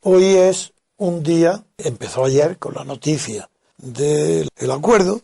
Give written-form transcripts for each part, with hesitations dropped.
Hoy es un día, empezó ayer con la noticia del acuerdo,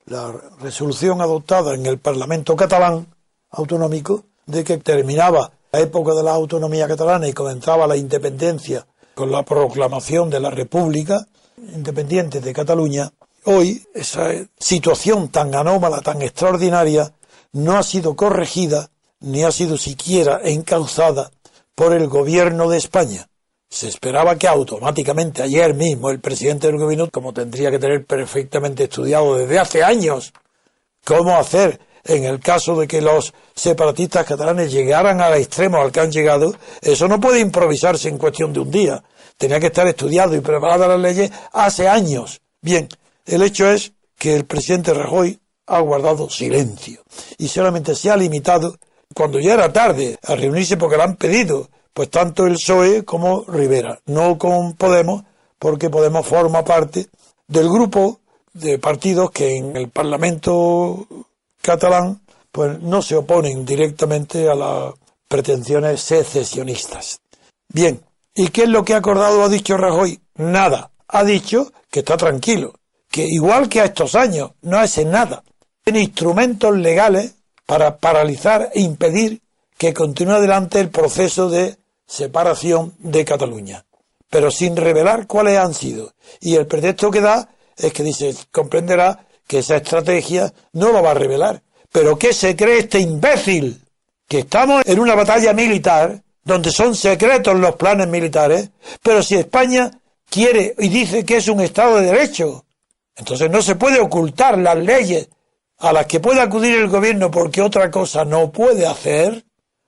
la resolución adoptada en el Parlamento catalán autonómico de que terminaba la época de la autonomía catalana y comenzaba la independencia con la proclamación de la República Independiente de Cataluña. Hoy esa situación tan anómala, tan extraordinaria, no ha sido corregida ni ha sido siquiera encauzada por el gobierno de España. Se esperaba que automáticamente ayer mismo el presidente del gobierno, como tendría que tener perfectamente estudiado desde hace años cómo hacer en el caso de que los separatistas catalanes llegaran al extremo al que han llegado, eso no puede improvisarse en cuestión de un día. Tenía que estar estudiado y preparada las leyes hace años. Bien, el hecho es que el presidente Rajoy ha guardado silencio y solamente se ha limitado, cuando ya era tarde, a reunirse porque lo han pedido, pues tanto el PSOE como Rivera, no con Podemos, porque Podemos forma parte del grupo de partidos que en el Parlamento catalán pues no se oponen directamente a las pretensiones secesionistas. Bien, ¿y qué es lo que ha acordado o ha dicho Rajoy? Nada. Ha dicho que está tranquilo, que igual que a estos años no hace nada. Tiene instrumentos legales para paralizar e impedir que continúe adelante el proceso de separación de Cataluña, pero sin revelar cuáles han sido. Y el pretexto que da es que dice, comprenderá que esa estrategia no lo va a revelar. ¿Pero qué se cree este imbécil? Que estamos en una batalla militar donde son secretos los planes militares, pero si España quiere y dice que es un Estado de Derecho, entonces no se puede ocultar las leyes a las que puede acudir el gobierno porque otra cosa no puede hacer.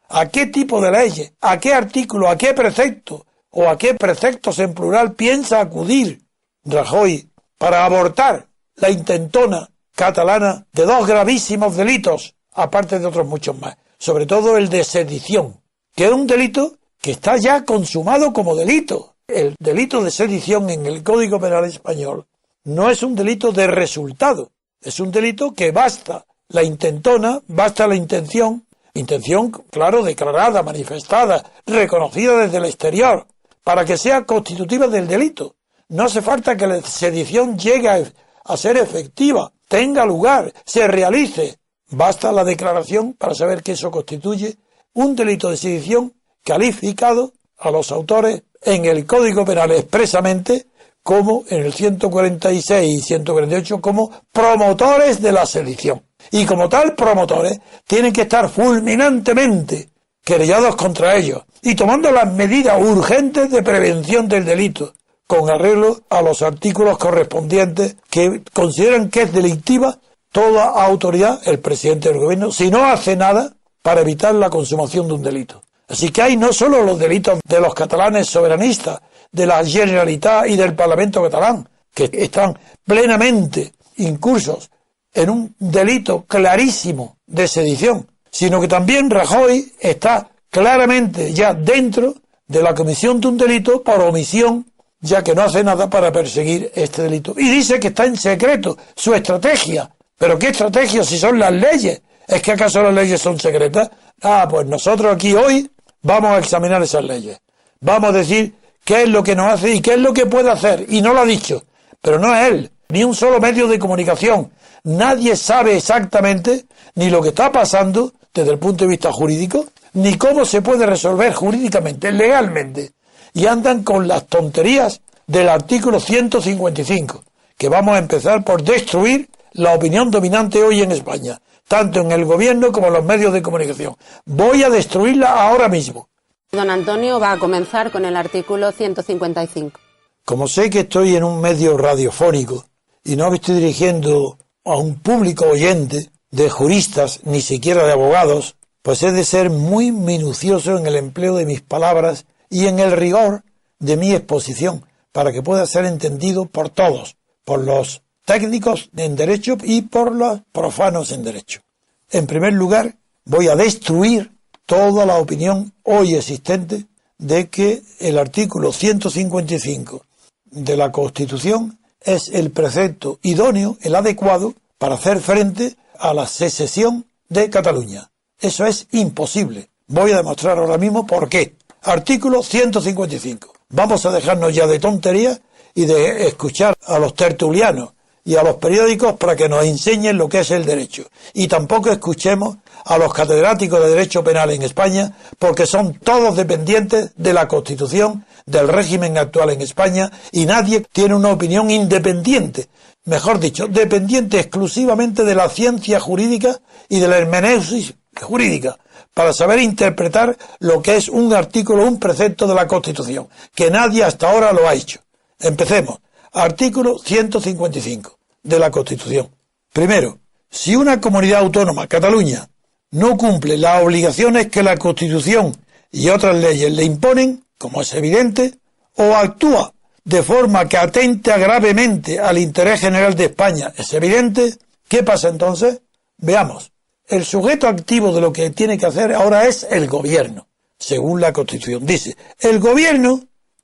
¿A qué tipo de leyes, a qué artículo, a qué precepto o a qué preceptos en plural piensa acudir Rajoy para abortar la intentona catalana de dos gravísimos delitos, aparte de otros muchos más? Sobre todo el de sedición, que es un delito que está ya consumado como delito. El delito de sedición en el Código Penal español no es un delito de resultado, es un delito que basta la intentona, basta la intención, claro, declarada, manifestada, reconocida desde el exterior, para que sea constitutiva del delito. No hace falta que la sedición llegue a ser efectiva, tenga lugar, se realice. Basta la declaración para saber que eso constituye un delito de sedición calificado a los autores en el Código Penal expresamente como en el 146 y 148 como promotores de la sedición. Y como tal promotores tienen que estar fulminantemente querellados contra ellos y tomando las medidas urgentes de prevención del delito con arreglo a los artículos correspondientes que consideran que es delictiva toda autoridad, el presidente del gobierno, si no hace nada para evitar la consumación de un delito. Así que hay no solo los delitos de los catalanes soberanistas, de la Generalitat y del Parlamento catalán, que están plenamente incursos en un delito clarísimo de sedición, sino que también Rajoy está claramente ya dentro de la comisión de un delito por omisión, ya que no hace nada para perseguir este delito. Y dice que está en secreto su estrategia. ¿Pero qué estrategia si son las leyes? ¿Es que acaso las leyes son secretas? Pues nosotros aquí hoy vamos a examinar esas leyes. Vamos a decir qué es lo que nos hace y qué es lo que puede hacer. Y no lo ha dicho. Pero no es él, ni un solo medio de comunicación. Nadie sabe exactamente ni lo que está pasando desde el punto de vista jurídico, ni cómo se puede resolver jurídicamente, legalmente. Y andan con las tonterías del artículo 155, que vamos a empezar por destruir la opinión dominante hoy en España, tanto en el gobierno como en los medios de comunicación. Voy a destruirla ahora mismo. Don Antonio va a comenzar con el artículo 155. Como sé que estoy en un medio radiofónico y no me estoy dirigiendo a un público oyente de juristas, ni siquiera de abogados, pues he de ser muy minucioso en el empleo de mis palabras y en el rigor de mi exposición, para que pueda ser entendido por todos, por los técnicos en derecho y por los profanos en derecho. En primer lugar, voy a destruir toda la opinión hoy existente de que el artículo 155 de la Constitución es el precepto idóneo, el adecuado, para hacer frente a la secesión de Cataluña. Eso es imposible. Voy a demostrar ahora mismo por qué. Artículo 155. Vamos a dejarnos ya de tonterías y de escuchar a los tertulianos y a los periódicos para que nos enseñen lo que es el derecho. Y tampoco escuchemos a los catedráticos de Derecho Penal en España, porque son todos dependientes de la Constitución, del régimen actual en España, y nadie tiene una opinión independiente, mejor dicho, dependiente exclusivamente de la ciencia jurídica y de la hermenéutica jurídica, para saber interpretar lo que es un artículo, un precepto de la Constitución, que nadie hasta ahora lo ha hecho. Empecemos. Artículo 155 de la Constitución. Primero, si una comunidad autónoma, Cataluña, no cumple las obligaciones que la Constitución y otras leyes le imponen, como es evidente, o actúa de forma que atenta gravemente al interés general de España, es evidente, ¿qué pasa entonces? Veamos. El sujeto activo de lo que tiene que hacer ahora es el gobierno, según la Constitución. Dice, el gobierno,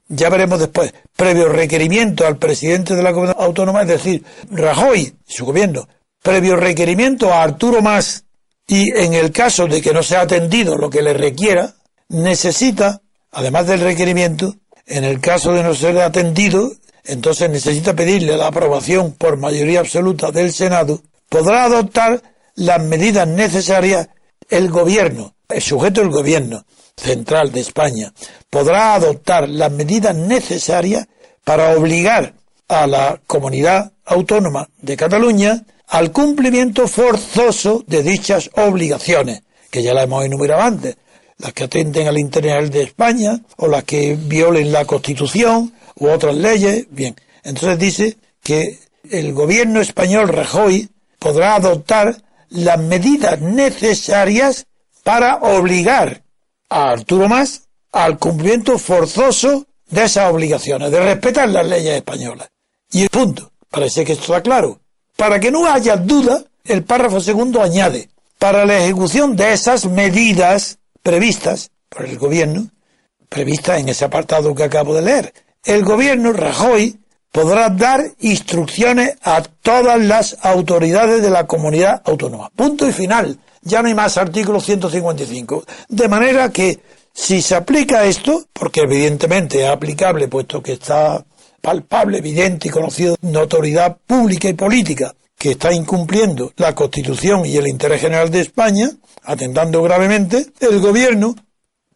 ya veremos después, previo requerimiento al presidente de la comunidad autónoma, es decir, Rajoy, su gobierno, previo requerimiento a Arturo Mas, y en el caso de que no sea atendido lo que le requiera, necesita, además del requerimiento, en el caso de no ser atendido, entonces necesita pedirle la aprobación por mayoría absoluta del Senado, podrá adoptar las medidas necesarias el gobierno, el sujeto del gobierno central de España, podrá adoptar las medidas necesarias para obligar a la comunidad autónoma de Cataluña al cumplimiento forzoso de dichas obligaciones, que ya las hemos enumerado antes, las que atenten al interés general de España, o las que violen la Constitución, u otras leyes. Bien, entonces dice que el gobierno español, Rajoy, podrá adoptar las medidas necesarias para obligar a Arturo Mas al cumplimiento forzoso de esas obligaciones, de respetar las leyes españolas. Y punto. Parece que esto está claro. Para que no haya duda, el párrafo segundo añade, para la ejecución de esas medidas previstas por el gobierno, previstas en ese apartado que acabo de leer, el gobierno, Rajoy, podrá dar instrucciones a todas las autoridades de la comunidad autónoma. Punto y final. Ya no hay más artículo 155. De manera que, si se aplica esto, porque evidentemente es aplicable, puesto que está palpable, evidente y conocido, notoriedad pública y política, que está incumpliendo la Constitución y el interés general de España, atentando gravemente, el gobierno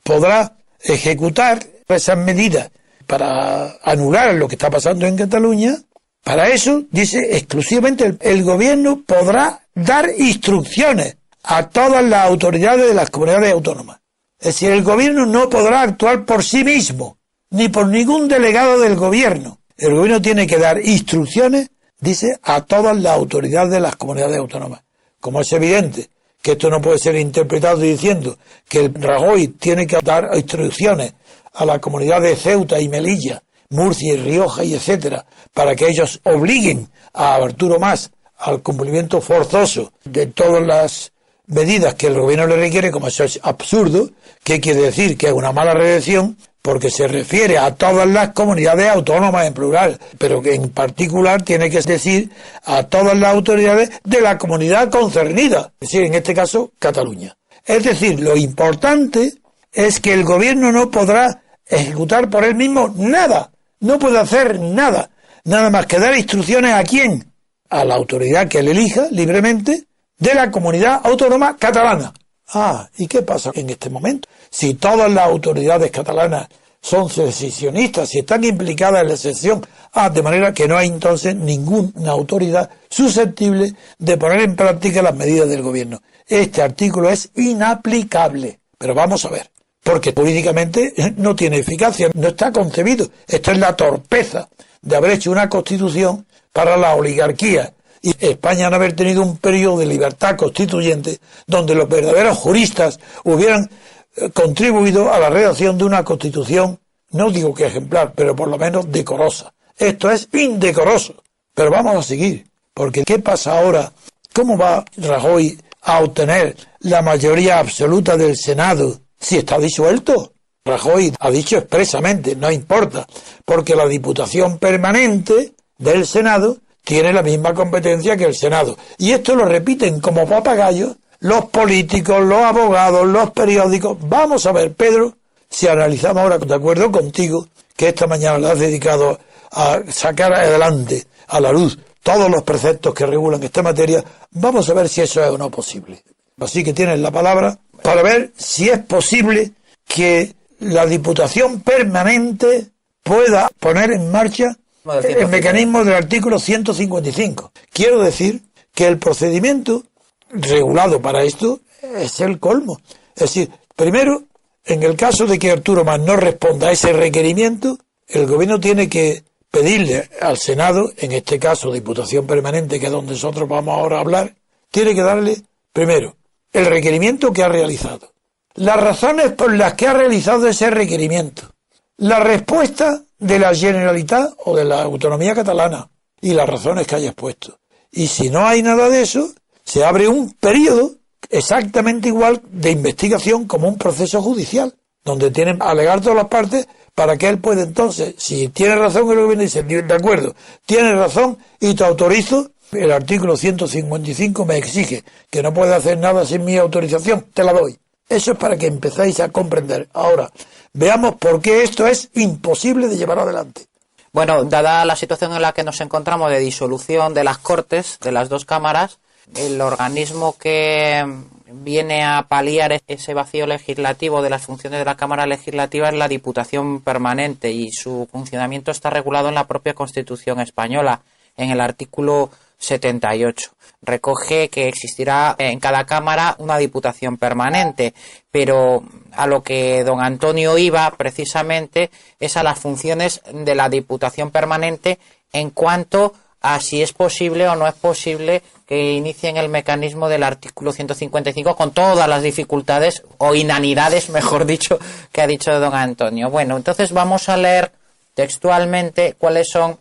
podrá ejecutar esas medidas para anular lo que está pasando en Cataluña. Para eso, dice exclusivamente, el gobierno podrá dar instrucciones a todas las autoridades de las comunidades autónomas. Es decir, el gobierno no podrá actuar por sí mismo, ni por ningún delegado del gobierno. El gobierno tiene que dar instrucciones, dice, a todas las autoridades de las comunidades autónomas. Como es evidente que esto no puede ser interpretado diciendo que el Rajoy tiene que dar instrucciones a la comunidad de Ceuta y Melilla, Murcia y Rioja y etcétera, para que ellos obliguen a Arturo Mas al cumplimiento forzoso de todas las medidas que el gobierno le requiere, como eso es absurdo. ¿Qué quiere decir? Que es una mala redacción, porque se refiere a todas las comunidades autónomas en plural, pero que en particular tiene que decir a todas las autoridades de la comunidad concernida, es decir, en este caso, Cataluña. Es decir, lo importante es que el gobierno no podrá ejecutar por él mismo nada, no puede hacer nada, nada más que dar instrucciones ¿a quién? A la autoridad que él elija libremente de la comunidad autónoma catalana. ¿Y qué pasa en este momento? Si todas las autoridades catalanas son secesionistas, si están implicadas en la secesión, de manera que no hay entonces ninguna autoridad susceptible de poner en práctica las medidas del gobierno. Este artículo es inaplicable. Pero vamos a ver, porque jurídicamente no tiene eficacia, no está concebido. Esto es la torpeza de haber hecho una constitución para la oligarquía y España no haber tenido un periodo de libertad constituyente donde los verdaderos juristas hubieran contribuido a la redacción de una constitución, no digo que ejemplar, pero por lo menos decorosa. Esto es indecoroso. Pero vamos a seguir, porque ¿qué pasa ahora? ¿Cómo va Rajoy a obtener la mayoría absoluta del Senado si está disuelto? Rajoy ha dicho expresamente, no importa, porque la Diputación Permanente del Senado tiene la misma competencia que el Senado. Y esto lo repiten como papagayos los políticos, los abogados, los periódicos. Vamos a ver, Pedro, si analizamos ahora, de acuerdo contigo, que esta mañana le has dedicado a sacar adelante a la luz todos los preceptos que regulan esta materia, vamos a ver si eso es o no posible. Así que tienes la palabra para ver si es posible que la Diputación Permanente pueda poner en marcha el mecanismo del artículo 155. Quiero decir que el procedimiento regulado para esto es el colmo. Es decir, primero, en el caso de que Arturo Mas no responda a ese requerimiento, el gobierno tiene que pedirle al Senado, en este caso Diputación Permanente, que es donde nosotros vamos ahora a hablar, tiene que darle, primero, el requerimiento que ha realizado, las razones por las que ha realizado ese requerimiento, la respuesta de la Generalitat o de la Autonomía Catalana y las razones que haya expuesto. Y si no hay nada de eso, se abre un periodo exactamente igual de investigación como un proceso judicial, donde tienen que alegar todas las partes para que él pueda entonces, si tiene razón el gobierno dice, de acuerdo, tiene razón y te autorizo, el artículo 155 me exige que no puede hacer nada sin mi autorización, te la doy. Eso es para que empezáis a comprender. Ahora, veamos por qué esto es imposible de llevar adelante. Bueno, dada la situación en la que nos encontramos de disolución de las Cortes, de las dos cámaras, el organismo que viene a paliar ese vacío legislativo de las funciones de la Cámara Legislativa es la Diputación Permanente y su funcionamiento está regulado en la propia Constitución española, en el artículo 78. Recoge que existirá en cada cámara una diputación permanente, pero a lo que don Antonio iba precisamente es a las funciones de la diputación permanente en cuanto a si es posible o no es posible que inicien el mecanismo del artículo 155 con todas las dificultades o inanidades, mejor dicho, que ha dicho don Antonio. Bueno, entonces vamos a leer textualmente cuáles son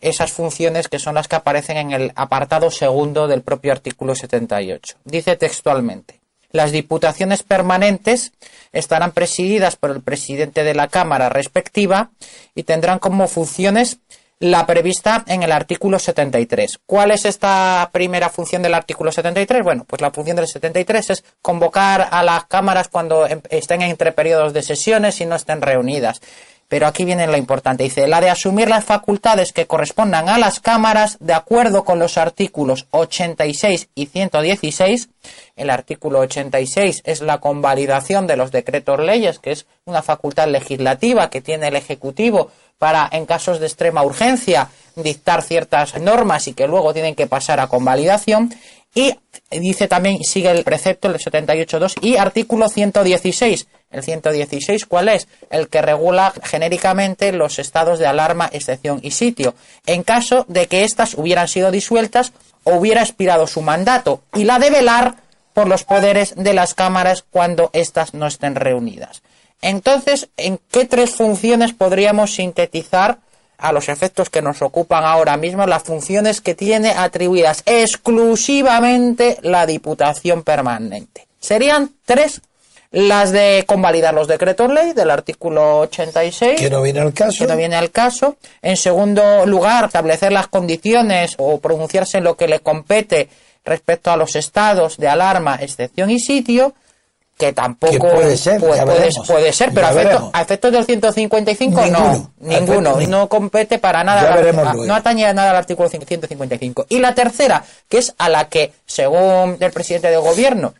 esas funciones que son las que aparecen en el apartado segundo del propio artículo 78. Dice textualmente: las diputaciones permanentes estarán presididas por el presidente de la Cámara respectiva y tendrán como funciones la prevista en el artículo 73. ¿Cuál es esta primera función del artículo 73? Bueno, pues la función del 73 es convocar a las cámaras cuando estén entre periodos de sesiones y no estén reunidas. Pero aquí viene lo importante, dice, la de asumir las facultades que correspondan a las cámaras de acuerdo con los artículos 86 y 116. El artículo 86 es la convalidación de los decretos leyes, que es una facultad legislativa que tiene el Ejecutivo para, en casos de extrema urgencia, dictar ciertas normas y que luego tienen que pasar a convalidación. Y dice también, sigue el precepto, el 78.2, y artículo 116. El 116, ¿cuál es? El que regula genéricamente los estados de alarma, excepción y sitio, en caso de que éstas hubieran sido disueltas o hubiera expirado su mandato, y la de velar por los poderes de las cámaras cuando éstas no estén reunidas. Entonces, ¿en qué tres funciones podríamos sintetizar, a los efectos que nos ocupan ahora mismo, las funciones que tiene atribuidas exclusivamente la Diputación Permanente? Serían tres: las de convalidar los decretos ley del artículo 86, que no viene al caso. Que no viene al caso. En segundo lugar, establecer las condiciones o pronunciarse en lo que le compete respecto a los estados de alarma, excepción y sitio, que tampoco puede ser, puede ser, pero a efectos del 155 ninguno, no compete para nada, no atañe a nada al artículo 155. Y la tercera, que es a la que, según el presidente del gobierno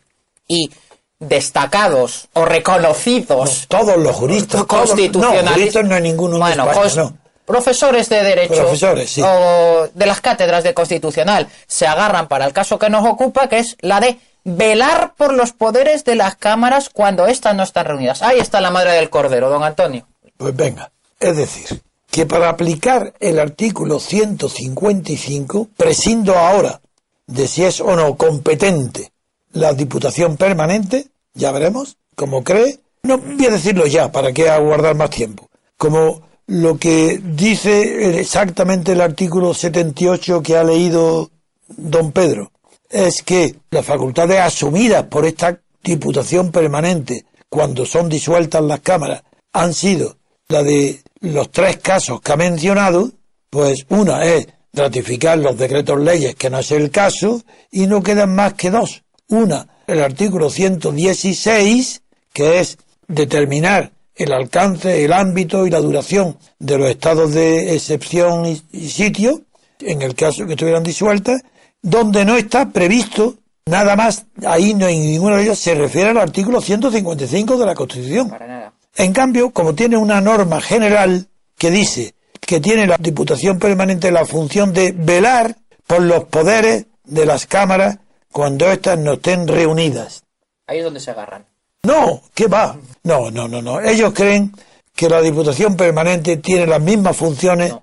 y destacados o reconocidos, no, todos los juristas constitucionalistas, no, juristas no hay ninguno en España, profesores de derecho sí, o de las cátedras de constitucional, se agarran para el caso que nos ocupa, que es la de velar por los poderes de las cámaras cuando éstas no están reunidas. Ahí está la madre del cordero, don Antonio. Pues venga, es decir, que para aplicar el artículo 155, prescindo ahora de si es o no competente la Diputación Permanente, ya veremos, como cree, no voy a decirlo ya, para que aguardar más tiempo, como lo que dice exactamente el artículo 78 que ha leído don Pedro, es que las facultades asumidas por esta Diputación Permanente cuando son disueltas las cámaras han sido la de los tres casos que ha mencionado, pues una es ratificar los decretos leyes, que no es el caso, y no quedan más que dos. Una, el artículo 116, que es determinar el alcance, el ámbito y la duración de los estados de excepción y sitio, en el caso que estuvieran disueltas, donde no está previsto nada más. Ahí no hay ninguno de ellos se refiere al artículo 155 de la Constitución. Para nada. En cambio, como tiene una norma general que dice que tiene la Diputación Permanente la función de velar por los poderes de las cámaras cuando éstas no estén reunidas. Ahí es donde se agarran. No, ¿qué va? No. Ellos creen que la Diputación Permanente tiene las mismas funciones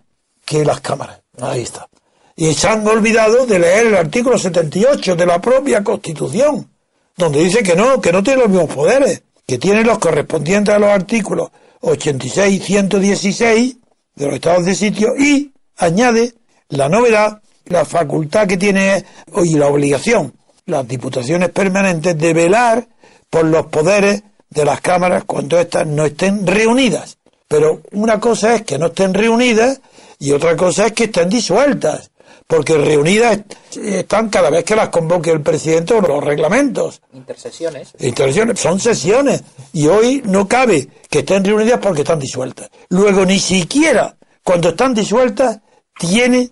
que las cámaras. Ahí está. Y se han olvidado de leer el artículo 78 de la propia Constitución, donde dice que no tiene los mismos poderes, que tiene los correspondientes a los artículos 86 y 116 de los estados de sitio, y añade la novedad, la facultad que tiene y la obligación las diputaciones permanentes de velar por los poderes de las cámaras cuando éstas no estén reunidas. Pero una cosa es que no estén reunidas y otra cosa es que estén disueltas, porque reunidas están cada vez que las convoque el presidente o los reglamentos. Intersesiones son sesiones, y hoy no cabe que estén reunidas porque están disueltas. Luego, ni siquiera cuando están disueltas tiene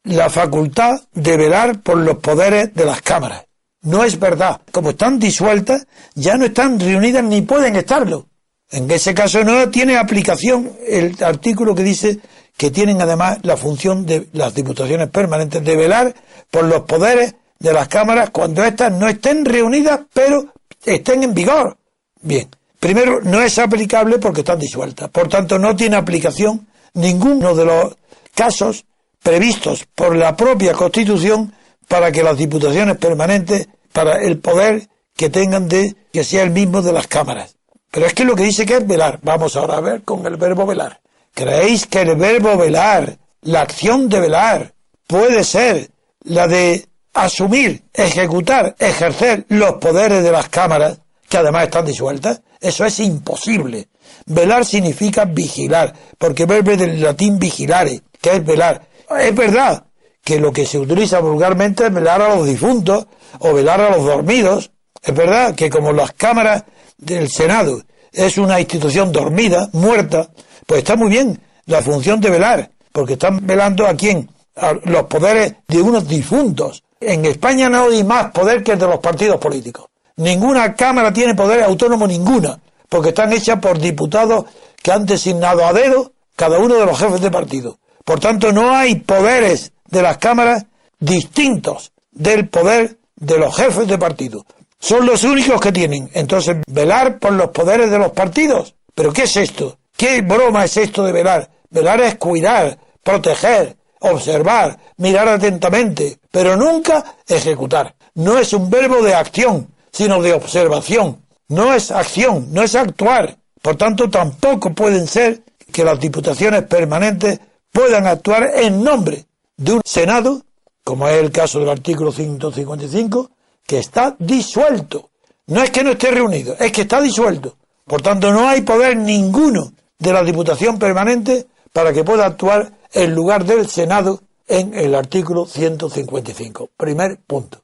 la facultad de velar por los poderes de las cámaras. No es verdad. Como están disueltas, ya no están reunidas ni pueden estarlo. En ese caso no tiene aplicación el artículo que dice que tienen además la función de las diputaciones permanentes de velar por los poderes de las cámaras cuando éstas no estén reunidas pero estén en vigor. Bien, primero no es aplicable porque están disueltas, por tanto no tiene aplicación ninguno de los casos previstos por la propia Constitución para que las diputaciones permanentes, para el poder que tengan de que sea el mismo de las cámaras. Pero es que lo que dice que es velar. Vamos ahora a ver con el verbo velar. ¿Creéis que el verbo velar, la acción de velar, puede ser la de asumir, ejecutar, ejercer los poderes de las cámaras, que además están disueltas? Eso es imposible. Velar significa vigilar, porque verbo del latín vigilare, que es velar. Es verdad que lo que se utiliza vulgarmente es velar a los difuntos o velar a los dormidos. Es verdad que como las cámaras del Senado es una institución dormida, muerta, pues está muy bien la función de velar, porque están velando ¿a quién? A los poderes de unos difuntos. En España no hay más poder que el de los partidos políticos. Ninguna cámara tiene poder autónomo, ninguna, porque están hechas por diputados que han designado a dedo cada uno de los jefes de partido. Por tanto, no hay poderes de las cámaras distintos del poder de los jefes de partido. Son los únicos que tienen. Entonces, velar por los poderes de los partidos. ¿Pero qué es esto? ¿Qué broma es esto de velar? Velar es cuidar, proteger, observar, mirar atentamente, pero nunca ejecutar. No es un verbo de acción, sino de observación. No es acción, no es actuar. Por tanto, tampoco pueden ser que las diputaciones permanentes puedan actuar en nombre de un Senado, como es el caso del artículo 155, que está disuelto. No es que no esté reunido, es que está disuelto. Por tanto, no hay poder ninguno de la Diputación Permanente para que pueda actuar en lugar del Senado en el artículo 155. Primer punto.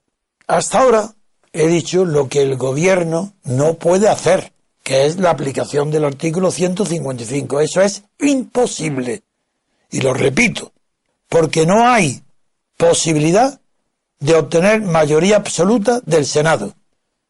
Hasta ahora he dicho lo que el gobierno no puede hacer, que es la aplicación del artículo 155. Eso es imposible. Y lo repito, porque no hay posibilidad de obtener mayoría absoluta del Senado,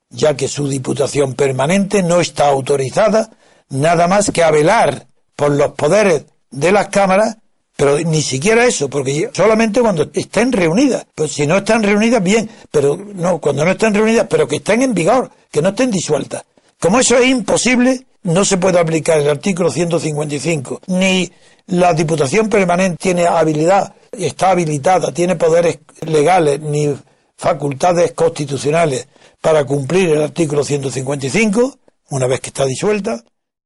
ya que su Diputación Permanente no está autorizada nada más que a velar por los poderes de las cámaras, pero ni siquiera eso, porque solamente cuando estén reunidas. Pues si no están reunidas, bien, pero no, cuando no estén reunidas, pero que estén en vigor, que no estén disueltas. Como eso es imposible, no se puede aplicar el artículo 155, ni la Diputación Permanente tiene habilidad, está habilitada, tiene poderes legales, ni facultades constitucionales para cumplir el artículo 155, una vez que está disuelta.